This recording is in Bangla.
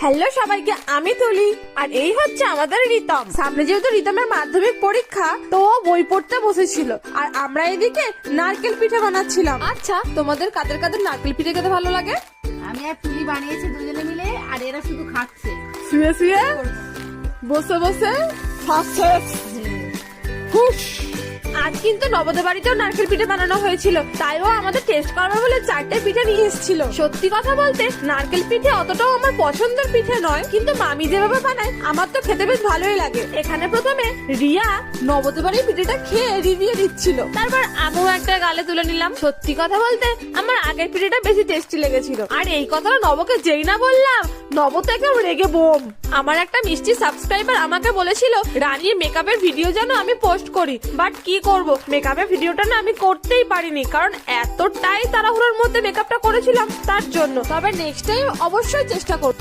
হ্যালো সবাইকে, আমি তুলি আর এই হচ্ছে আমাদের রিতম। সামনে যেহেতু রিতমের মাধ্যমিক পরীক্ষা, তো ও বই পড়তে বসেছিল আর আমরা এদিকে নারকেল পিঠে বানাচ্ছিলাম। আচ্ছা, তোমাদের কাদের কাদের নারকেল পিঠে খেতে ভালো লাগে? আমি আর তুলি বানিয়েছি দুজনে মিলে, আর এরা শুধু খাচ্ছে। শুয়ে শুয়ে বসে বসে হুশ। আজ কিন্তু নবদের বাড়িতেও নারকেল পিঠে বানানো হয়েছিল, তাইও আমাদের টেস্ট করবে বলে 4টে পিঠে নিয়ে এসেছিল। সত্যি কথা বলতে নারকেল পিঠে অতটাও আমার পছন্দের পিঠে নয়, কিন্তু মামি যেভাবে বানায় আমার তো খেতে বেশ ভালোই লাগে। এখানে প্রথমে রিয়া নবদের বাড়ির পিঠেটা খেয়ে রিভিউ দিচ্ছিল, তারপর আমিও একটা গালে তুলে নিলাম। সত্যি কথা বলতে আমার আগের পিঠেটা বেশি টেস্টি লেগেছিল, আর এই কথাটা নবকে যেই না বললাম, নব তো একদম রেগে বোম। আমার একটা মিষ্টি সাবস্ক্রাইবার আমাকে বলেছিল রানীর মেকআপের ভিডিও যেন আমি পোস্ট করি, বাট কি করব, মেকআপের ভিডিওটা না আমি করতেই পারিনি, কারণ এতটাই তাড়াহুড়োর মধ্যে মেকআপটা করেছিলাম তার জন্য। তবে নেক্সট টাইম অবশ্যই চেষ্টা করব।